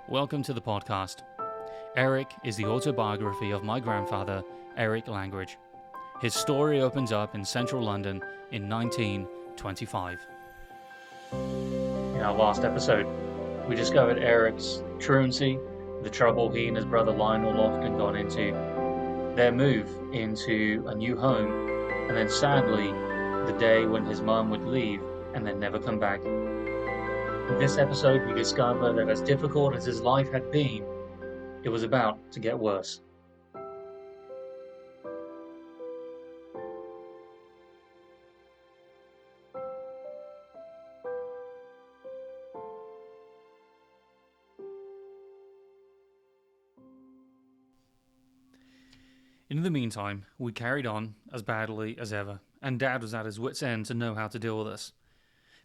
Welcome to the podcast. Eric is the autobiography of my grandfather, Eric Langridge. His story opens up in central London in 1925. In our last episode, we discovered Eric's truancy, the trouble he and his brother Lionel often got into, their move into a new home, and then sadly, the day when his mum would leave and then never come back. In this episode, we discover that as difficult as his life had been, it was about to get worse. In the meantime, we carried on as badly as ever, and Dad was at his wit's end to know how to deal with us.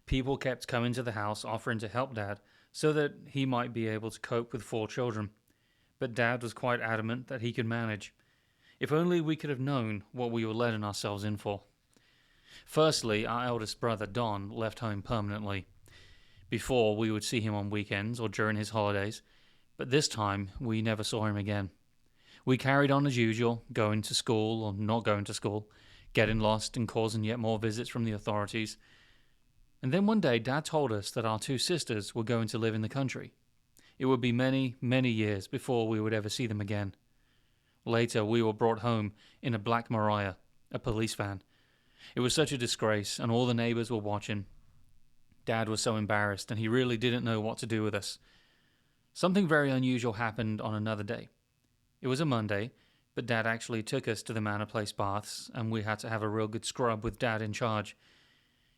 People kept coming to the house offering to help Dad so that he might be able to cope with 4 children. But Dad was quite adamant that he could manage. If only we could have known what we were letting ourselves in for. Firstly, our eldest brother Don left home permanently. Before, we would see him on weekends or during his holidays, but this time we never saw him again. We carried on as usual, going to school or not going to school, getting lost and causing yet more visits from the authorities. And then one day Dad told us that our 2 sisters were going to live in the country. It would be many, many years before we would ever see them again. Later we were brought home in a black Mariah, a police van. It was such a disgrace, and all the neighbours were watching. Dad was so embarrassed, and he really didn't know what to do with us. Something very unusual happened on another day. It was a Monday, but Dad actually took us to the Manor Place baths, and we had to have a real good scrub with Dad in charge.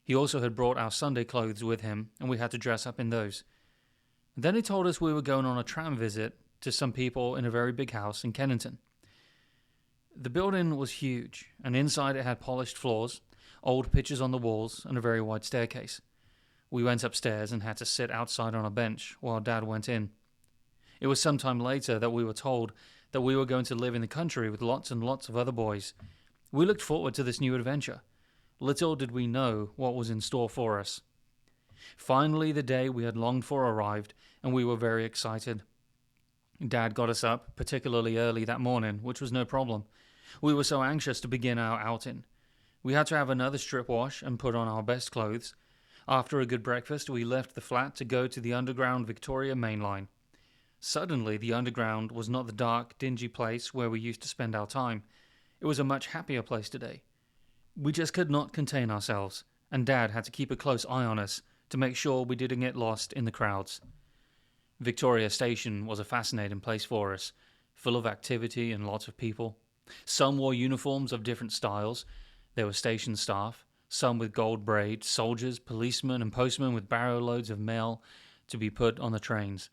He also had brought our Sunday clothes with him, and we had to dress up in those. Then he told us we were going on a tram visit to some people in a very big house in Kennington. The building was huge, and inside it had polished floors, old pictures on the walls, and a very wide staircase. We went upstairs and had to sit outside on a bench while Dad went in. It was some time later that we were told that we were going to live in the country with lots and lots of other boys. We looked forward to this new adventure. Little did we know what was in store for us. Finally, the day we had longed for arrived, and we were very excited. Dad got us up particularly early that morning, which was no problem. We were so anxious to begin our outing. We had to have another strip wash and put on our best clothes. After a good breakfast, we left the flat to go to the underground Victoria Main Line. Suddenly, the underground was not the dark, dingy place where we used to spend our time. It was a much happier place today. We just could not contain ourselves, and Dad had to keep a close eye on us to make sure we didn't get lost in the crowds. Victoria Station was a fascinating place for us, full of activity and lots of people. Some wore uniforms of different styles. There were station staff, some with gold braid, soldiers, policemen, and postmen with barrow loads of mail to be put on the trains.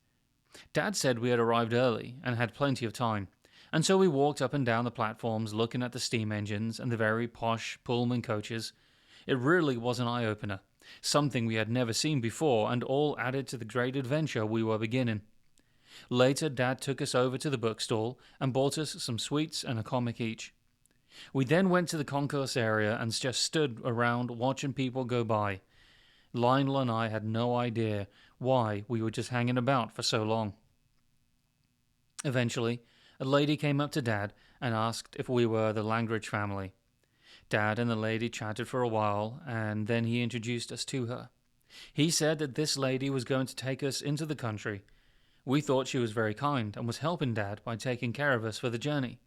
Dad said we had arrived early and had plenty of time, and so we walked up and down the platforms looking at the steam engines and the very posh Pullman coaches. It really was an eye-opener, something we had never seen before, and all added to the great adventure we were beginning. Later, Dad took us over to the bookstall and bought us some sweets and a comic each. We then went to the concourse area and just stood around watching people go by. Lionel and I had no idea why we were just hanging about for so long. Eventually, a lady came up to Dad and asked if we were the Langridge family. Dad and the lady chatted for a while, and then he introduced us to her. He said that this lady was going to take us into the country. We thought she was very kind and was helping Dad by taking care of us for the journey.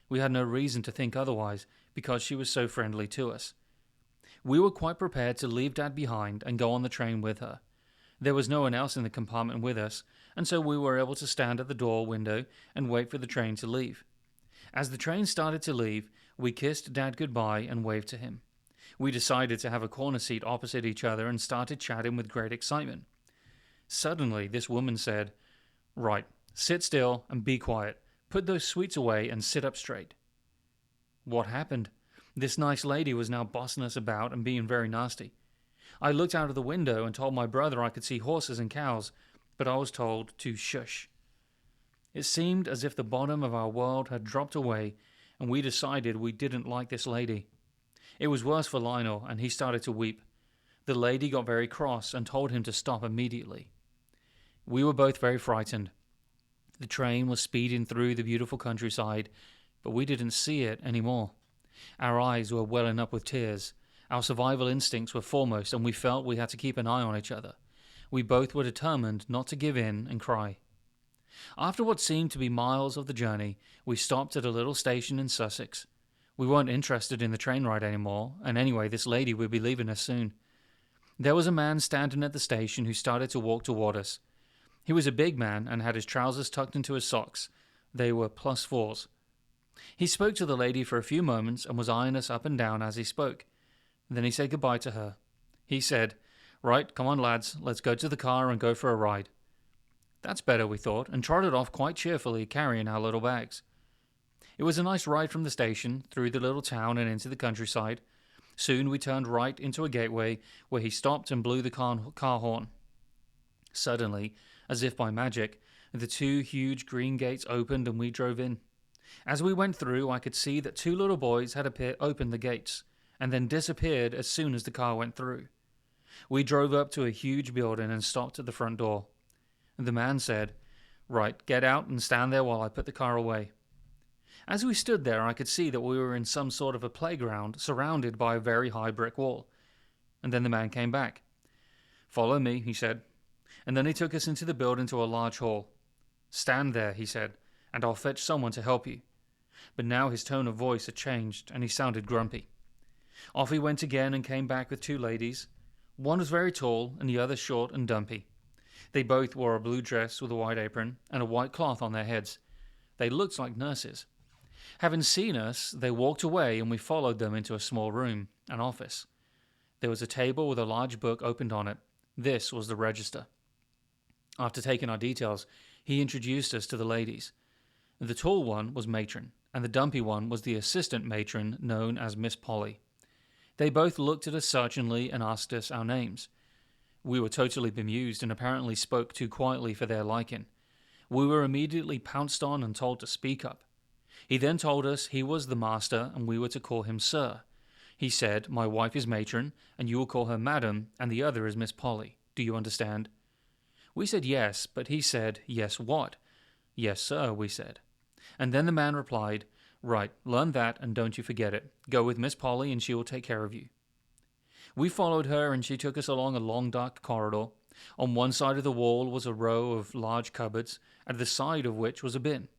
We had no reason to think otherwise because she was so friendly to us. We were quite prepared to leave Dad behind and go on the train with her. There was no one else in the compartment with us, and so we were able to stand at the door window and wait for the train to leave. As the train started to leave, we kissed Dad goodbye and waved to him. We decided to have a corner seat opposite each other and started chatting with great excitement. Suddenly, this woman said, "Right, sit still and be quiet. Put those sweets away and sit up straight." What happened? This nice lady was now bossing us about and being very nasty. I looked out of the window and told my brother I could see horses and cows, but I was told to shush. It seemed as if the bottom of our world had dropped away, and we decided we didn't like this lady. It was worse for Lionel, and he started to weep. The lady got very cross and told him to stop immediately. We were both very frightened, The train was speeding through the beautiful countryside, but we didn't see it anymore. Our eyes were welling up with tears. Our survival instincts were foremost, and we felt we had to keep an eye on each other. We both were determined not to give in and cry. After what seemed to be miles of the journey, we stopped at a little station in Sussex. We weren't interested in the train ride anymore, and anyway, this lady would be leaving us soon. There was a man standing at the station who started to walk toward us. He was a big man and had his trousers tucked into his socks. They were +4s. He spoke to the lady for a few moments and was eyeing us up and down as he spoke. Then he said goodbye to her. He said, "Right, come on lads, let's go to the car and go for a ride." That's better, we thought, and trotted off quite cheerfully, carrying our little bags. It was a nice ride from the station, through the little town and into the countryside. Soon we turned right into a gateway, where he stopped and blew the car horn. Suddenly, as if by magic, the two huge green gates opened and we drove in. As we went through, I could see that two little boys had opened the gates, and then disappeared as soon as the car went through. We drove up to a huge building and stopped at the front door. The man said, "Right, get out and stand there while I put the car away." As we stood there, I could see that we were in some sort of a playground surrounded by a very high brick wall. And then the man came back. "Follow me," he said. And then he took us into the building to a large hall. "Stand there," he said, "and I'll fetch someone to help you." But now his tone of voice had changed, and he sounded grumpy. Off he went again and came back with two ladies. One was very tall, and the other short and dumpy. They both wore a blue dress with a white apron and a white cloth on their heads. They looked like nurses. Having seen us, they walked away and we followed them into a small room, an office. There was a table with a large book opened on it. This was the register. After taking our details, he introduced us to the ladies. The tall one was matron, and the dumpy one was the assistant matron known as Miss Polly. They both looked at us searchingly and asked us our names. We were totally bemused and apparently spoke too quietly for their liking. We were immediately pounced on and told to speak up. He then told us he was the master and we were to call him Sir. He said, "My wife is matron, and you will call her Madam, and the other is Miss Polly. Do you understand?" We said yes, but he said, "Yes, what?" "Yes, sir," we said. And then the man replied, "Right, learn that and don't you forget it. Go with Miss Polly and she will take care of you." We followed her and she took us along a long dark corridor. On one side of the wall was a row of large cupboards, at the side of which was a bin.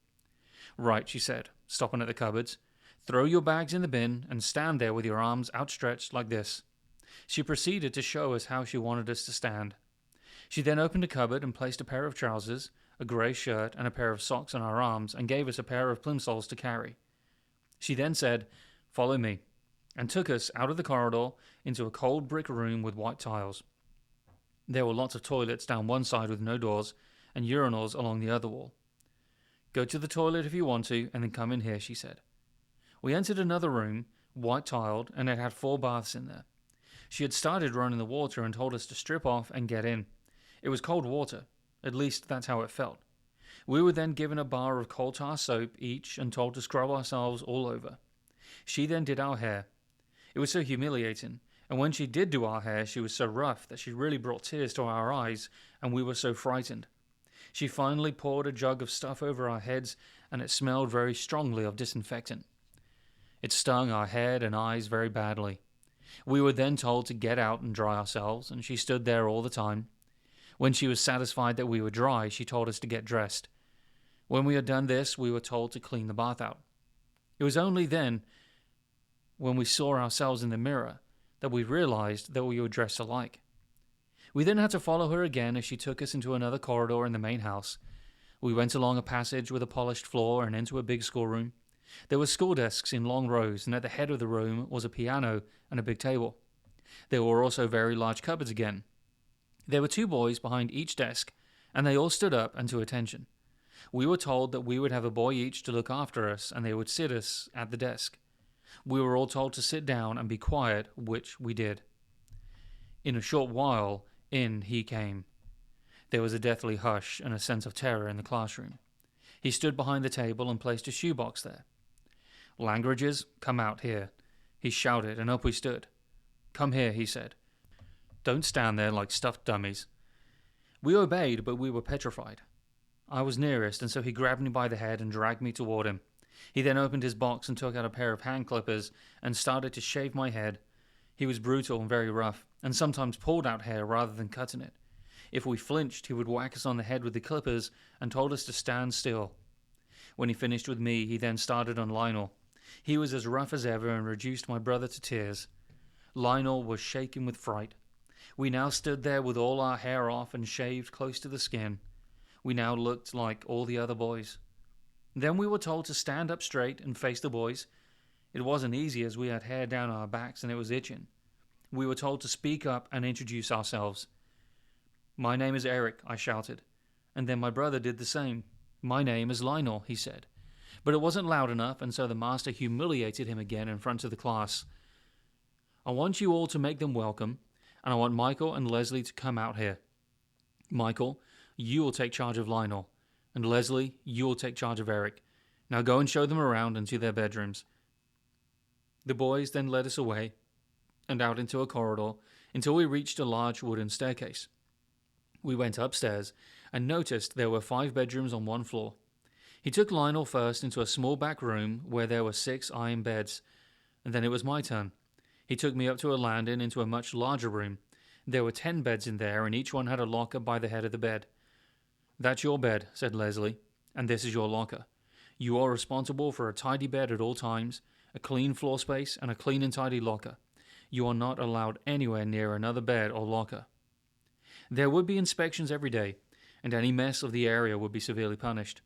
"Right," she said, stopping at the cupboards. "Throw your bags in the bin and stand there with your arms outstretched like this." She proceeded to show us how she wanted us to stand. She then opened a cupboard and placed a pair of trousers, a grey shirt, and a pair of socks on our arms and gave us a pair of plimsolls to carry. She then said, "Follow me," and took us out of the corridor into a cold brick room with white tiles. There were lots of toilets down one side with no doors, and urinals along the other wall. "Go to the toilet if you want to, and then come in here," she said. We entered another room, white tiled, and it had 4 baths in there. She had started running the water and told us to strip off and get in. It was cold water. At least that's how it felt. We were then given a bar of coal tar soap each and told to scrub ourselves all over. She then did our hair. It was so humiliating, and when she did do our hair, she was so rough that she really brought tears to our eyes, and we were so frightened. She finally poured a jug of stuff over our heads, and it smelled very strongly of disinfectant. It stung our head and eyes very badly. We were then told to get out and dry ourselves, and she stood there all the time. When she was satisfied that we were dry, she told us to get dressed. When we had done this, we were told to clean the bath out. It was only then, when we saw ourselves in the mirror, that we realized that we were dressed alike. We then had to follow her again as she took us into another corridor in the main house. We went along a passage with a polished floor and into a big schoolroom. There were school desks in long rows, and at the head of the room was a piano and a big table. There were also very large cupboards again. There were 2 boys behind each desk, and they all stood up and to attention. We were told that we would have a boy each to look after us, and they would sit us at the desk. We were all told to sit down and be quiet, which we did. In a short while, in he came. There was a deathly hush and a sense of terror in the classroom. He stood behind the table and placed a shoebox there. "Langridges, come out here," he shouted, and up we stood. "Come here," he said. "Don't stand there like stuffed dummies." We obeyed, but we were petrified. I was nearest, and so he grabbed me by the head and dragged me toward him. He then opened his box and took out a pair of hand clippers and started to shave my head. He was brutal and very rough, and sometimes pulled out hair rather than cutting it. If we flinched, he would whack us on the head with the clippers and told us to stand still. When he finished with me, he then started on Lionel. He was as rough as ever and reduced my brother to tears. Lionel was shaking with fright. We now stood there with all our hair off and shaved close to the skin. We now looked like all the other boys. Then we were told to stand up straight and face the boys. It wasn't easy as we had hair down our backs and it was itching. We were told to speak up and introduce ourselves. "My name is Eric," I shouted, and then my brother did the same. "My name is Lionel," he said. But it wasn't loud enough, and so the master humiliated him again in front of the class. "I want you all to make them welcome, and I want Michael and Leslie to come out here. Michael, you will take charge of Lionel, and Leslie, you will take charge of Eric. Now go and show them around and to their bedrooms." The boys then led us away and out into a corridor until we reached a large wooden staircase. We went upstairs and noticed there were 5 bedrooms on one floor. He took Lionel first into a small back room where there were 6 iron beds, and then it was my turn. He took me up to a landing into a much larger room. There were 10 beds in there, and each one had a locker by the head of the bed. "That's your bed," said Leslie, "and this is your locker. You are responsible for a tidy bed at all times, a clean floor space, and a clean and tidy locker. You are not allowed anywhere near another bed or locker." There would be inspections every day, and any mess of the area would be severely punished.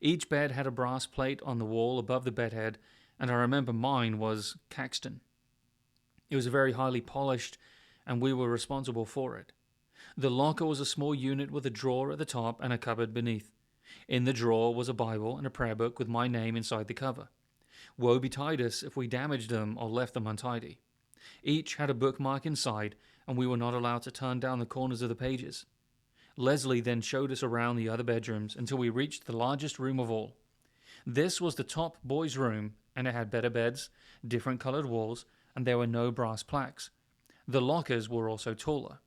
Each bed had a brass plate on the wall above the bedhead, and I remember mine was Caxton. It was very highly polished, and we were responsible for it. The locker was a small unit with a drawer at the top and a cupboard beneath. In the drawer was a Bible and a prayer book with my name inside the cover. Woe betide us if we damaged them or left them untidy. Each had a bookmark inside, and we were not allowed to turn down the corners of the pages. Leslie then showed us around the other bedrooms until we reached the largest room of all. This was the top boys' room, and it had better beds, different colored walls, and there were no brass plaques. The lockers were also taller.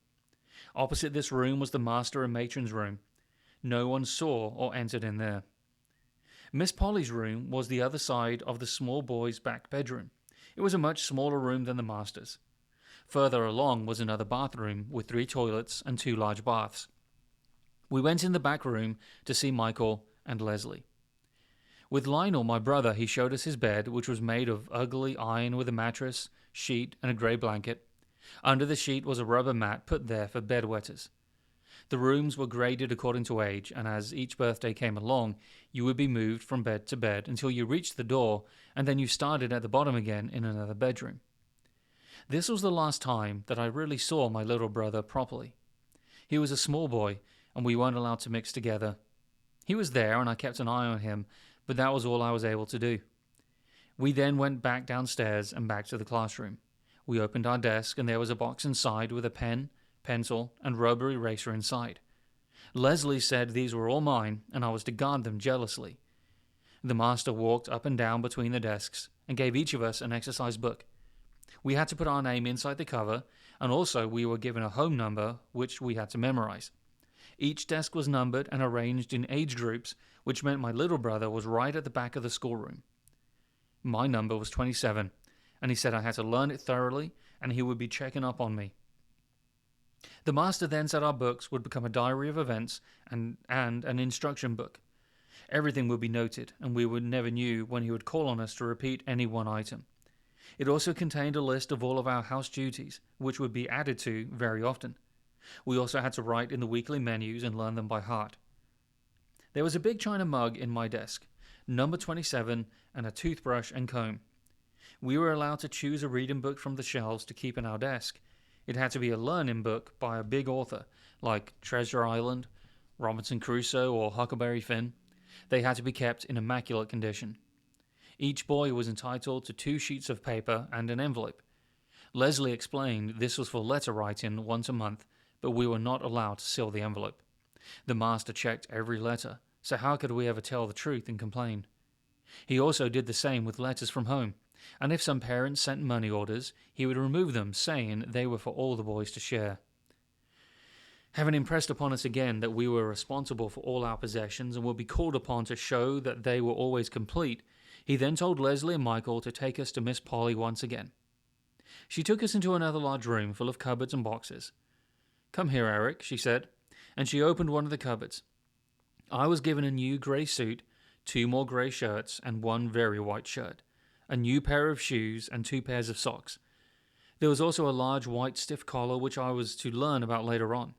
Opposite this room was the master and matron's room. No one saw or entered in there. Miss Polly's room was the other side of the small boy's back bedroom. It was a much smaller room than the master's. Further along was another bathroom with 3 toilets and 2 large baths. We went in the back room to see Michael and Leslie. With Lionel, my brother, he showed us his bed, which was made of ugly iron with a mattress, sheet, and a grey blanket. Under the sheet was a rubber mat put there for bedwetters. The rooms were graded according to age, and as each birthday came along, you would be moved from bed to bed until you reached the door, and then you started at the bottom again in another bedroom. This was the last time that I really saw my little brother properly. He was a small boy, and we weren't allowed to mix together. He was there, and I kept an eye on him, but that was all I was able to do. We then went back downstairs and back to the classroom. We opened our desk, and there was a box inside with a pen, pencil, and rubber eraser inside. Leslie said these were all mine, and I was to guard them jealously. The master walked up and down between the desks and gave each of us an exercise book. We had to put our name inside the cover, and also we were given a home number, which we had to memorize. Each desk was numbered and arranged in age groups, which meant my little brother was right at the back of the schoolroom. My number was 27, and he said I had to learn it thoroughly, and he would be checking up on me. The master then said our books would become a diary of events and an instruction book. Everything would be noted, and we would never knew when he would call on us to repeat any one item. It also contained a list of all of our house duties, which would be added to very often. We also had to write in the weekly menus and learn them by heart. There was a big china mug in my desk, number 27, and a toothbrush and comb. We were allowed to choose a reading book from the shelves to keep in our desk. It had to be a learning book by a big author, like Treasure Island, Robinson Crusoe, or Huckleberry Finn. They had to be kept in immaculate condition. Each boy was entitled to 2 sheets of paper and an envelope. Leslie explained this was for letter writing once a month, but we were not allowed to seal the envelope. The master checked every letter, so how could we ever tell the truth and complain? He also did the same with letters from home, and if some parents sent money orders, he would remove them, saying they were for all the boys to share. Having impressed upon us again that we were responsible for all our possessions and would be called upon to show that they were always complete, he then told Leslie and Michael to take us to Miss Polly once again. She took us into another large room full of cupboards and boxes. "Come here, Eric," she said, and she opened one of the cupboards. I was given a new grey suit, 2 more grey shirts, and 1 very white shirt, a new pair of shoes, and 2 pairs of socks. There was also a large white stiff collar which I was to learn about later on.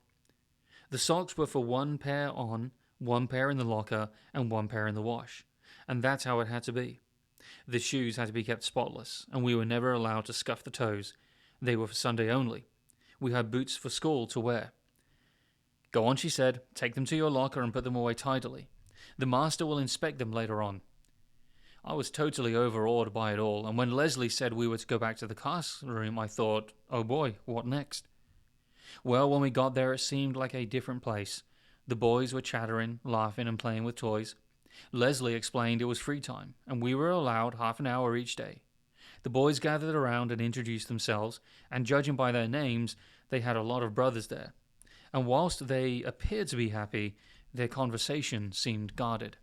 The socks were for 1 pair on, 1 pair in the locker, and 1 pair in the wash, and that's how it had to be. The shoes had to be kept spotless, and we were never allowed to scuff the toes. They were for Sunday only. We had boots for school to wear. "Go on," she said. "Take them to your locker and put them away tidily. The master will inspect them later on." I was totally overawed by it all, and when Leslie said we were to go back to the classroom, I thought, oh boy, what next? Well, when we got there, it seemed like a different place. The boys were chattering, laughing, and playing with toys. Leslie explained it was free time, and we were allowed half an hour each day. The boys gathered around and introduced themselves, and judging by their names, they had a lot of brothers there. And whilst they appeared to be happy, their conversation seemed guarded.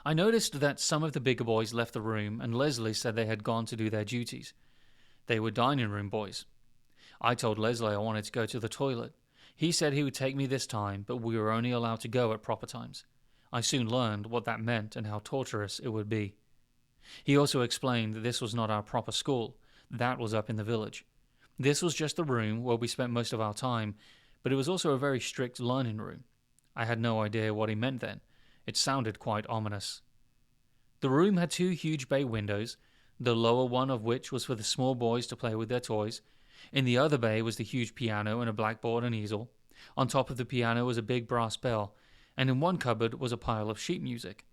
I noticed that some of the bigger boys left the room, and Leslie said they had gone to do their duties. They were dining room boys. I told Leslie I wanted to go to the toilet. He said he would take me this time, but we were only allowed to go at proper times. I soon learned what that meant and how torturous it would be. He also explained that this was not our proper school. That was up in the village. This was just the room where we spent most of our time, but it was also a very strict learning room. I had no idea what he meant then. It sounded quite ominous. The room had 2 huge bay windows, the lower one of which was for the small boys to play with their toys. In the other bay was the huge piano and a blackboard and easel. On top of the piano was a big brass bell, and in one cupboard was a pile of sheet music.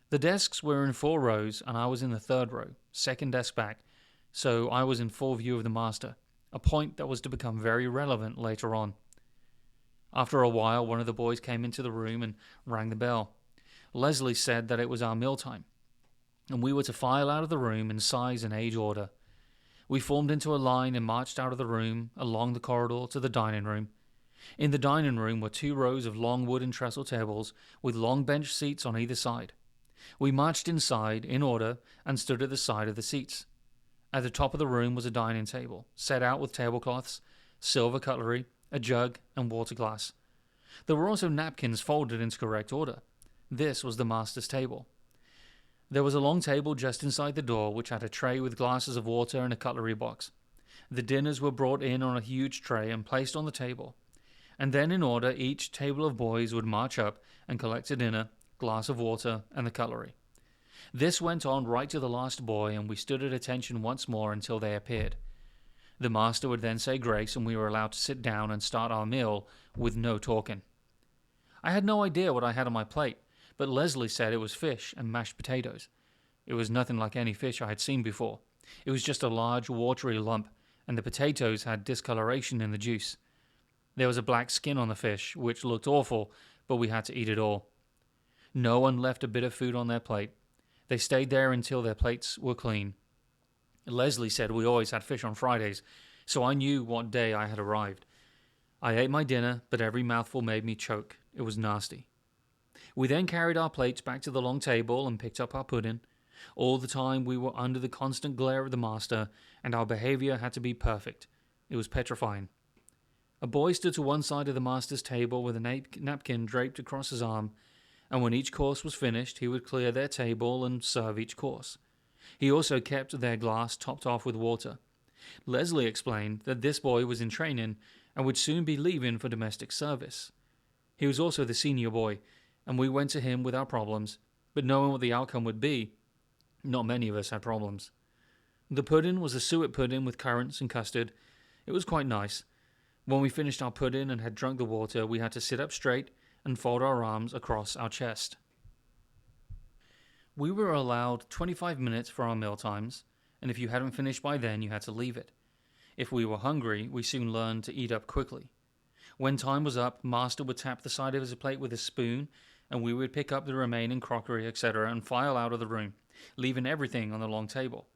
The desks were in 4 rows, and I was in the 3rd row, second desk back, so I was in full view of the master, a point that was to become very relevant later on. After a while, one of the boys came into the room and rang the bell. Leslie said that it was our mealtime, and we were to file out of the room in size and age order. We formed into a line and marched out of the room, along the corridor to the dining room. In the dining room were 2 rows of long wooden trestle tables with long bench seats on either side. We marched inside, in order, and stood at the side of the seats. At the top of the room was a dining table, set out with tablecloths, silver cutlery, a jug, and water glass. There were also napkins folded into correct order. This was the master's table. There was a long table just inside the door which had a tray with glasses of water and a cutlery box. The dinners were brought in on a huge tray and placed on the table. And then in order each table of boys would march up and collect a dinner, glass of water, and the cutlery. This went on right to the last boy, and we stood at attention once more until they appeared. The master would then say grace, and we were allowed to sit down and start our meal with no talking. I had no idea what I had on my plate, but Leslie said it was fish and mashed potatoes. It was nothing like any fish I had seen before. It was just a large, watery lump, and the potatoes had discoloration in the juice. There was a black skin on the fish, which looked awful, but we had to eat it all. No one left a bit of food on their plate. They stayed there until their plates were clean. Leslie said we always had fish on Fridays, so I knew what day I had arrived. I ate my dinner, but every mouthful made me choke. It was nasty. We then carried our plates back to the long table and picked up our pudding. All the time we were under the constant glare of the master, and our behavior had to be perfect. It was petrifying. A boy stood to one side of the master's table with a napkin draped across his arm, and when each course was finished, he would clear their table and serve each course. He also kept their glass topped off with water. Leslie explained that this boy was in training and would soon be leaving for domestic service. He was also the senior boy, and we went to him with our problems, but knowing what the outcome would be, not many of us had problems. The pudding was a suet pudding with currants and custard. It was quite nice. When we finished our pudding and had drunk the water, we had to sit up straight and fold our arms across our chest. We were allowed 25 minutes for our meal times, and if you hadn't finished by then, you had to leave it. If we were hungry, we soon learned to eat up quickly. When time was up, Master would tap the side of his plate with a spoon, and we would pick up the remaining crockery, etc., and file out of the room, leaving everything on the long table.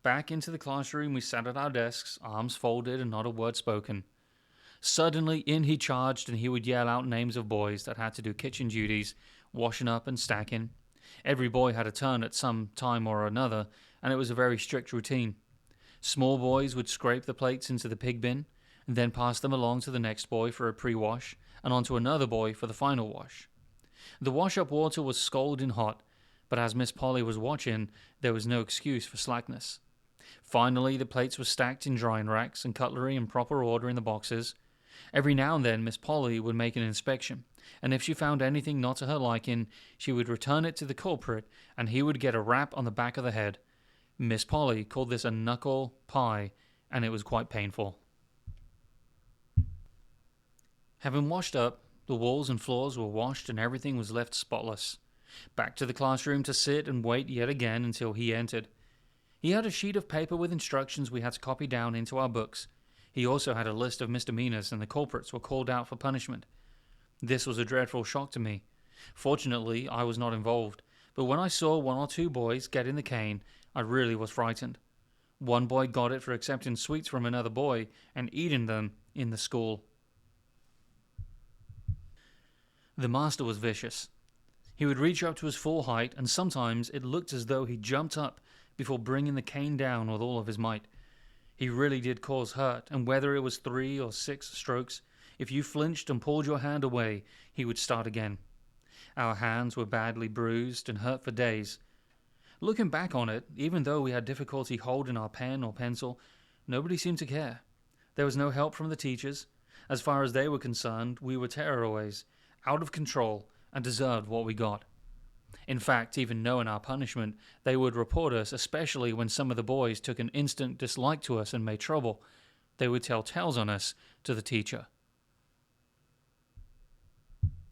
Back into the classroom, we sat at our desks, arms folded and not a word spoken. Suddenly, in he charged, and he would yell out names of boys that had to do kitchen duties, washing up and stacking. Every boy had a turn at some time or another, and it was a very strict routine. Small boys would scrape the plates into the pig bin, and then pass them along to the next boy for a pre-wash, and on to another boy for the final wash. The wash-up water was scalding hot, but as Miss Polly was watching, there was no excuse for slackness. Finally, the plates were stacked in drying racks and cutlery in proper order in the boxes. Every now and then Miss Polly would make an inspection, and if she found anything not to her liking, she would return it to the culprit, and he would get a rap on the back of the head. Miss Polly called this a knuckle pie, and it was quite painful. Having washed up, the walls and floors were washed and everything was left spotless. Back to the classroom to sit and wait yet again until he entered. He had a sheet of paper with instructions we had to copy down into our books. He also had a list of misdemeanors, and the culprits were called out for punishment. This was a dreadful shock to me. Fortunately, I was not involved, but when I saw one or two boys getting the cane, I really was frightened. One boy got it for accepting sweets from another boy and eating them in the school. The master was vicious. He would reach up to his full height, and sometimes it looked as though he jumped up before bringing the cane down with all of his might. He really did cause hurt, and whether it was 3 or 6 strokes, if you flinched and pulled your hand away, he would start again. Our hands were badly bruised and hurt for days. Looking back on it, even though we had difficulty holding our pen or pencil, nobody seemed to care. There was no help from the teachers. As far as they were concerned, we were tearaways, out of control, and deserved what we got. In fact, even knowing our punishment, they would report us, especially when some of the boys took an instant dislike to us and made trouble. They would tell tales on us to the teacher.